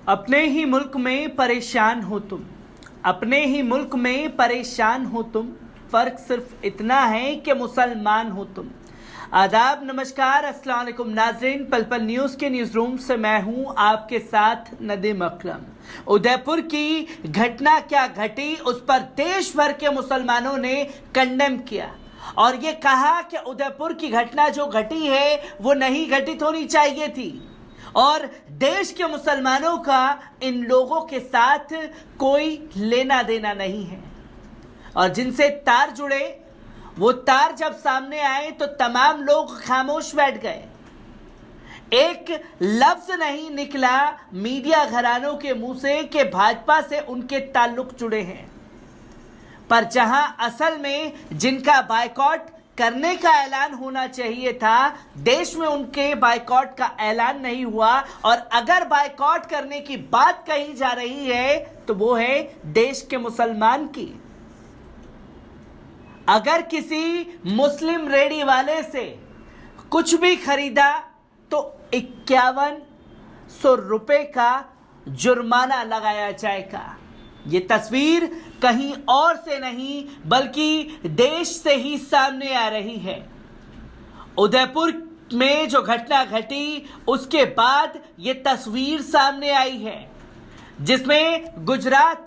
अपने ही मुल्क में परेशान हो तुम, अपने ही मुल्क में परेशान हो तुम। फर्क सिर्फ इतना है कि मुसलमान हो तुम। आदाब, नमस्कार, अस्सलाम वालेकुम नाज़रीन। पल पल न्यूज़ के न्यूज़ रूम से मैं हूं आपके साथ नदीम अकरम। उदयपुर की घटना क्या घटी, उस पर देश भर के मुसलमानों ने कंडेम किया और ये कहा कि उदयपुर की घटना जो घटी है वो नहीं घटित होनी चाहिए थी और देश के मुसलमानों का इन लोगों के साथ कोई लेना देना नहीं है। और जिनसे तार जुड़े वो तार जब सामने आए तो तमाम लोग खामोश बैठ गए। एक लफ्ज नहीं निकला मीडिया घरानों के मुंह से कि भाजपा से उनके ताल्लुक जुड़े हैं, पर जहां असल में जिनका बायकॉट करने का ऐलान होना चाहिए था, देश में उनके बायकॉट का ऐलान नहीं हुआ। और अगर बायकॉट करने की बात कही जा रही है तो वो है देश के मुसलमान की। अगर किसी मुस्लिम रेडी वाले से कुछ भी खरीदा तो 5100 रुपए का जुर्माना लगाया जाएगा। ये तस्वीर कहीं और से नहीं बल्कि देश से ही सामने आ रही है। उदयपुर में जो घटना घटी उसके बाद ये तस्वीर सामने आई है, जिसमें गुजरात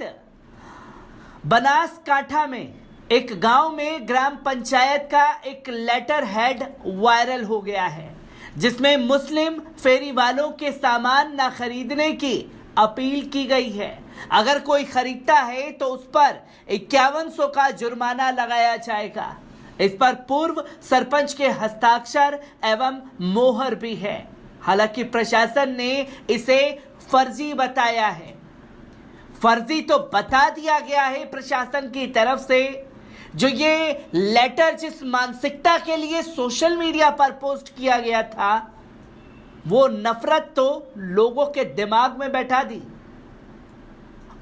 बनासकांठा में एक गांव में ग्राम पंचायत का एक लेटर हेड वायरल हो गया है, जिसमें मुस्लिम फेरी वालों के सामान न खरीदने की अपील की गई है। अगर कोई खरीदता है तो उस पर 5100 का जुर्माना लगाया जाएगा। इस पर पूर्व सरपंच के हस्ताक्षर एवं मोहर भी है। हालांकि प्रशासन ने इसे फर्जी बताया है। फर्जी तो बता दिया गया है प्रशासन की तरफ से। जो ये लेटर जिस मानसिकता के लिए सोशल मीडिया पर पोस्ट किया गया था, वो नफरत तो लोगों के दिमाग में बैठा दी।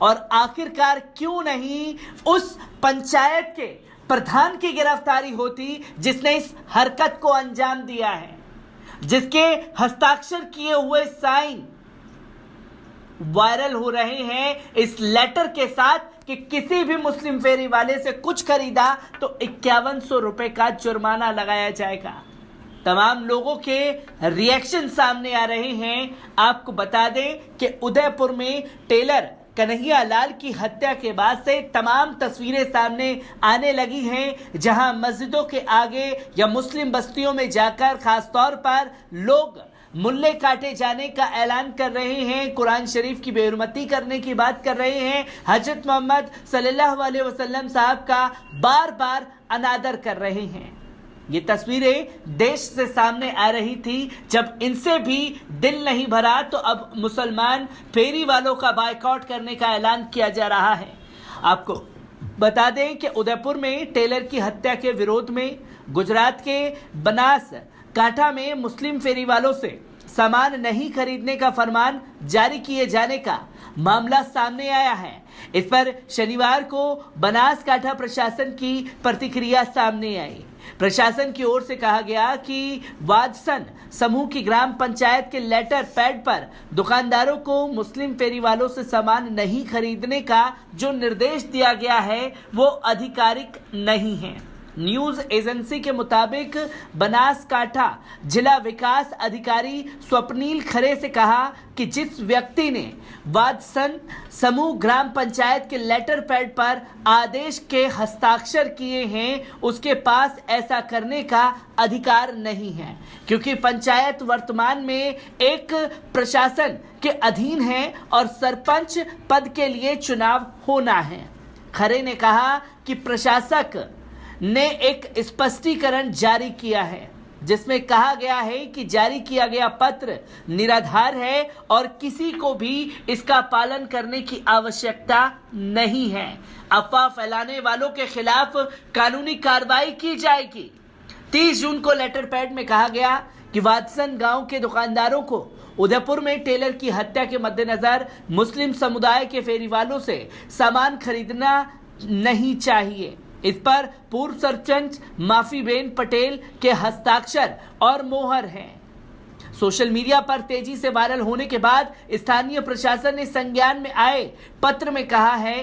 और आखिरकार क्यों नहीं उस पंचायत के प्रधान की गिरफ्तारी होती जिसने इस हरकत को अंजाम दिया है, जिसके हस्ताक्षर किए हुए साइन वायरल हो रहे हैं इस लेटर के साथ कि किसी भी मुस्लिम फेरी वाले से कुछ खरीदा तो 5100 रुपए का जुर्माना लगाया जाएगा। तमाम लोगों के रिएक्शन सामने आ रहे हैं। आपको बता दें कि उदयपुर में टेलर कन्हैया लाल की हत्या के बाद से तमाम तस्वीरें सामने आने लगी हैं, जहां मस्जिदों के आगे या मुस्लिम बस्तियों में जाकर खासतौर पर लोग मुल्ले काटे जाने का ऐलान कर रहे हैं, कुरान शरीफ की बेहुरमती करने की बात कर रहे हैं, हजरत मोहम्मद सल्लल्लाहु अलैहि वसल्लम साहब का बार बार अनादर कर रहे हैं। ये तस्वीरें देश से सामने आ रही थी। जब इनसे भी दिल नहीं भरा तो अब मुसलमान फेरी वालों का बायकॉट करने का ऐलान किया जा रहा है। आपको बता दें कि उदयपुर में टेलर की हत्या के विरोध में गुजरात के बनासकांठा में मुस्लिम फेरी वालों से सामान नहीं खरीदने का फरमान जारी किए जाने का मामला सामने आया है। इस पर शनिवार को बनासकांठा प्रशासन की प्रतिक्रिया सामने आई। प्रशासन की ओर से कहा गया कि वादसन समूह की ग्राम पंचायत के लेटर पैड पर दुकानदारों को मुस्लिम फेरी वालों से सामान नहीं खरीदने का जो निर्देश दिया गया है वो आधिकारिक नहीं है। न्यूज एजेंसी के मुताबिक बनासकांठा जिला विकास अधिकारी स्वप्नील खरे से कहा कि जिस व्यक्ति ने वादसन समूह ग्राम पंचायत के लेटर पैड पर आदेश के हस्ताक्षर किए हैं उसके पास ऐसा करने का अधिकार नहीं है, क्योंकि पंचायत वर्तमान में एक प्रशासन के अधीन है और सरपंच पद के लिए चुनाव होना है। खरे ने कहा कि प्रशासक ने एक स्पष्टीकरण जारी किया है, जिसमें कहा गया है कि जारी किया गया पत्र निराधार है और किसी को भी इसका पालन करने की आवश्यकता नहीं है। अफवाह फैलाने वालों के खिलाफ कानूनी कार्रवाई की जाएगी। 30 जून को लेटर पैड में कहा गया कि वादसन गांव के दुकानदारों को उदयपुर में टेलर की हत्या के मद्देनजर मुस्लिम समुदाय के फेरी वालों से सामान खरीदना नहीं चाहिए। इस पर पूर्व सरपंच माफीबेन पटेल के हस्ताक्षर और मोहर हैं। सोशल मीडिया पर तेजी से वायरल होने के बाद स्थानीय प्रशासन ने संज्ञान में आए पत्र में कहा है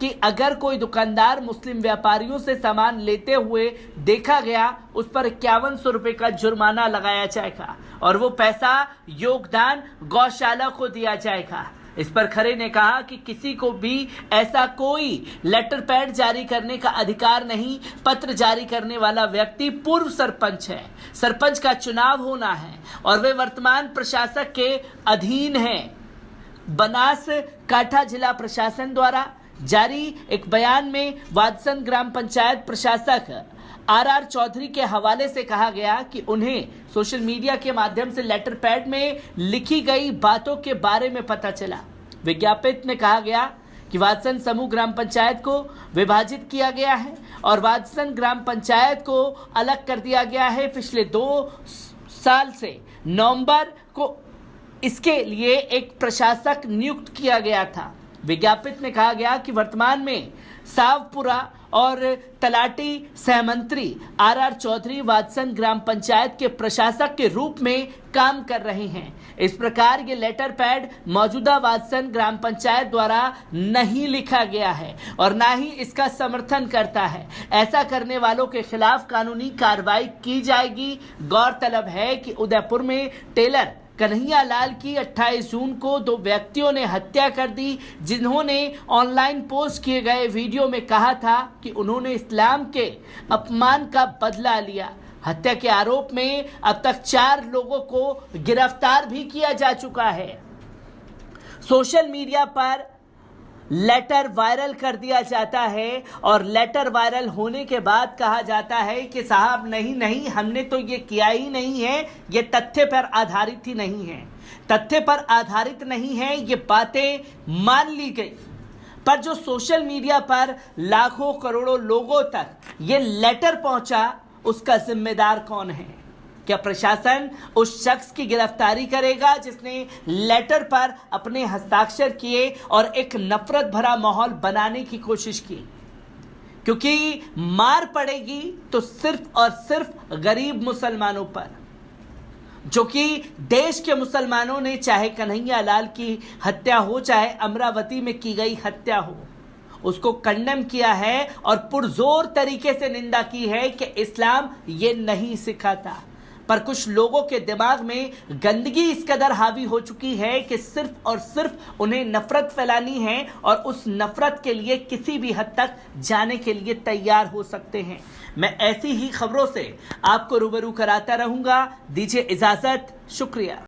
कि अगर कोई दुकानदार मुस्लिम व्यापारियों से सामान लेते हुए देखा गया, उस पर 5100 रुपए का जुर्माना लगाया जाएगा और वो पैसा योगदान गौशाला को दिया जाएगा। इस पर खरे ने कहा कि किसी को भी ऐसा कोई लेटर पैड जारी करने का अधिकार नहीं। पत्र जारी करने वाला व्यक्ति पूर्व सरपंच है। सरपंच का चुनाव होना है और वे वर्तमान प्रशासक के अधीन हैं। बनासकांठा जिला प्रशासन द्वारा जारी एक बयान में वादसन ग्राम पंचायत प्रशासक आर चौधरी के हवाले से कहा गया कि उन्हें सोशल मीडिया के माध्यम से लेटर पैड में लिखी गई बातों के बारे में पता चला। विज्ञापित में कहा गया कि वादसन समूह ग्राम पंचायत को विभाजित किया गया है और वादसन ग्राम पंचायत को अलग कर दिया गया है। पिछले 2 साल से नवंबर को इसके लिए एक प्रशासक नियुक्त किया गया था। विज्ञापित में कहा गया कि वर्तमान में सावपुरा और तलाटी सहमंत्री आर चौधरी वादसन ग्राम पंचायत के प्रशासक के रूप में काम कर रहे हैं। इस प्रकार ये लेटर पैड मौजूदा वादसन ग्राम पंचायत द्वारा नहीं लिखा गया है और ना ही इसका समर्थन करता है। ऐसा करने वालों के खिलाफ कानूनी कार्रवाई की जाएगी। गौरतलब है कि उदयपुर में टेलर कन्हैया लाल की 28 जून को 2 व्यक्तियों ने हत्या कर दी, जिन्होंने ऑनलाइन पोस्ट किए गए वीडियो में कहा था कि उन्होंने इस्लाम के अपमान का बदला लिया। हत्या के आरोप में अब तक 4 लोगों को गिरफ्तार भी किया जा चुका है। सोशल मीडिया पर लेटर वायरल कर दिया जाता है और लेटर वायरल होने के बाद कहा जाता है कि साहब नहीं हमने तो ये किया ही नहीं है, ये तथ्य पर आधारित ही नहीं है, तथ्य पर आधारित नहीं है, ये बातें मान ली गई। पर जो सोशल मीडिया पर लाखों करोड़ों लोगों तक ये लेटर पहुंचा, उसका जिम्मेदार कौन है? क्या प्रशासन उस शख्स की गिरफ्तारी करेगा जिसने लेटर पर अपने हस्ताक्षर किए और एक नफरत भरा माहौल बनाने की कोशिश की? क्योंकि मार पड़ेगी तो सिर्फ और सिर्फ गरीब मुसलमानों पर, जो कि देश के मुसलमानों ने, चाहे कन्हैया लाल की हत्या हो चाहे अमरावती में की गई हत्या हो, उसको कंडेम किया है और पुरजोर तरीके से निंदा की है कि इस्लाम ये नहीं सिखाता। पर कुछ लोगों के दिमाग में गंदगी इस कदर हावी हो चुकी है कि सिर्फ और सिर्फ उन्हें नफरत फैलानी है और उस नफरत के लिए किसी भी हद तक जाने के लिए तैयार हो सकते हैं। मैं ऐसी ही खबरों से आपको रूबरू कराता रहूंगा। दीजिए इजाजत, शुक्रिया।